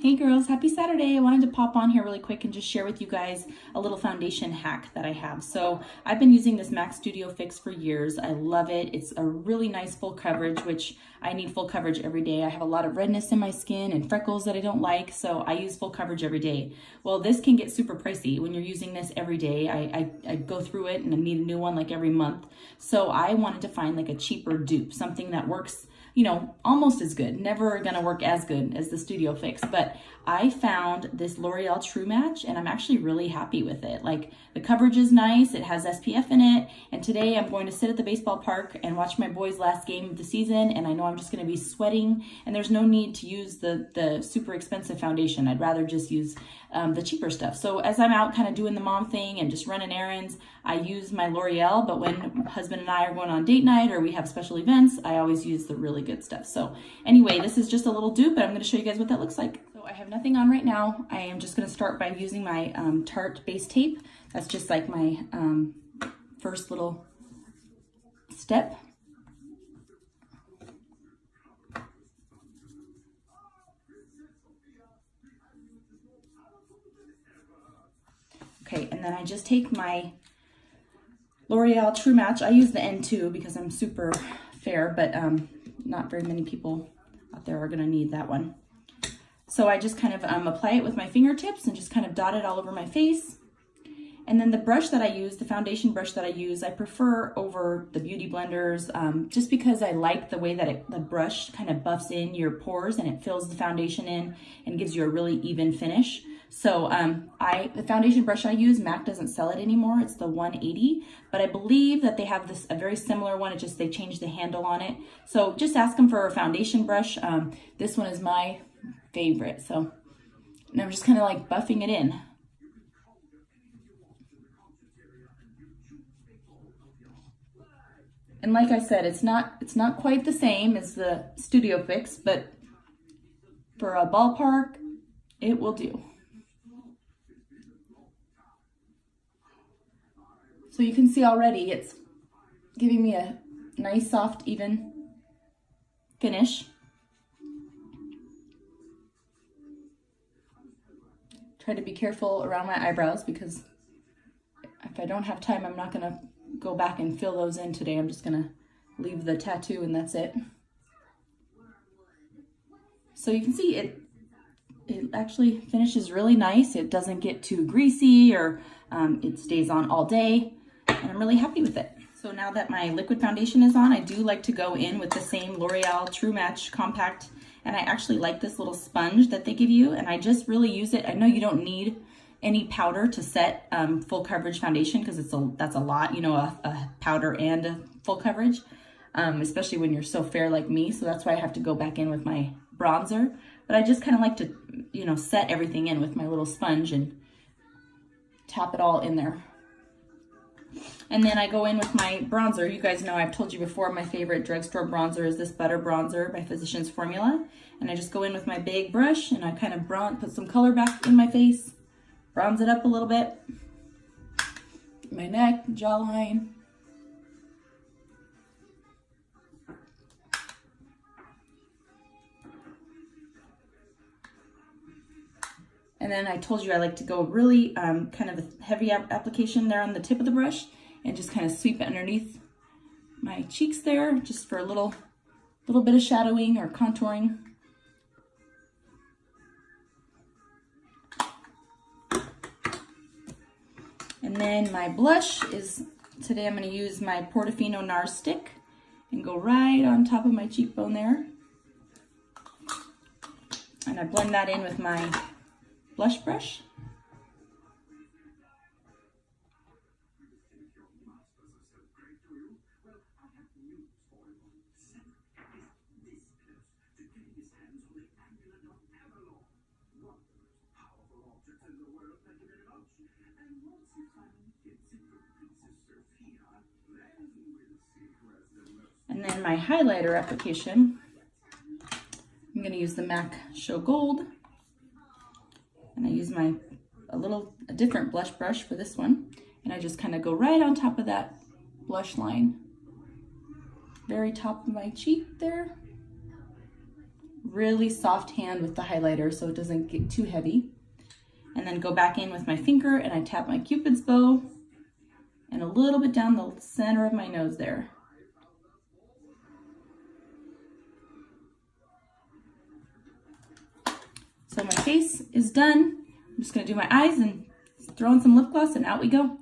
Hey girls, happy Saturday. I wanted to pop on here really quick and just share with you guys a little foundation hack that I have. So I've been using this MAC Studio Fix for years. I love it. It's a really nice full coverage, which I need full coverage every day. I have a lot of redness in my skin and freckles that I don't like, so I use full coverage every day. Well, this can get super pricey when you're using this every day. I go through it and I need a new one like every month. So I wanted to find like a cheaper dupe, something that works, you know, almost as good. Never gonna work as good as the Studio Fix, but I found this L'Oreal True Match and I'm actually really happy with it. Like, the coverage is nice, it has SPF in it, and today I'm going to sit at the baseball park and watch my boys' last game of the season, and I know I'm just gonna be sweating, and there's no need to use the super expensive foundation. I'd rather just use the cheaper stuff. So as I'm out kind of doing the mom thing and just running errands, I use my L'Oreal, but when husband and I are going on date night or we have special events, I always use the really good stuff. So anyway, this is just a little dupe, but I'm gonna show you guys what that looks like. So I have nothing on right now. I am just gonna start by using my Tarte base tape. That's just like my first little step. Okay, and then I just take my L'Oreal True Match. I use the N2 because I'm super fair, but not very many people out there are gonna need that one. So I just kind of apply it with my fingertips and just kind of dot it all over my face. And then the brush that I use, the foundation brush that I use, I prefer over the beauty blenders just because I like the way that the brush kind of buffs in your pores and it fills the foundation in and gives you a really even finish. So the foundation brush I use, MAC doesn't sell it anymore. It's the 180, but I believe that they have a very similar one. It just, they changed the handle on it. So just ask them for a foundation brush. This one is my favorite. So and I'm just kind of like buffing it in. And like I said, it's not quite the same as the Studio Fix, but for a ballpark, it will do. So you can see already it's giving me a nice, soft, even finish. Try to be careful around my eyebrows because if I don't have time, I'm not gonna go back and fill those in today. I'm just gonna leave the tattoo and that's it. So you can see it actually finishes really nice. It doesn't get too greasy or it stays on all day, and I'm really happy with it. So now that my liquid foundation is on, I do like to go in with the same L'Oreal True Match Compact, and I actually like this little sponge that they give you, and I just really use it. I know you don't need any powder to set full coverage foundation because that's a lot, you know, a powder and a full coverage, especially when you're so fair like me. So that's why I have to go back in with my bronzer. But I just kind of like to, you know, set everything in with my little sponge and tap it all in there. And then I go in with my bronzer. You guys know I've told you before my favorite drugstore bronzer is this Butter Bronzer by Physicians Formula. And I just go in with my big brush and I kind of put some color back in my face, bronze it up a little bit, my neck, jawline. And then I told you I like to go really kind of a heavy application there on the tip of the brush and just kind of sweep it underneath my cheeks there, just for a little bit of shadowing or contouring. And then my blush is, today I'm going to use my Portofino NARS stick and go right on top of my cheekbone there. And I blend that in with my blush brush. And then my highlighter application, I'm going to use the MAC Show Gold. And I use a different blush brush for this one. And I just kind of go right on top of that blush line. Very top of my cheek there. really soft hand with the highlighter so it doesn't get too heavy. And then go back in with my finger and I tap my Cupid's bow and a little bit down the center of my nose there. So my face is done. I'm just gonna do my eyes and throw in some lip gloss and out we go.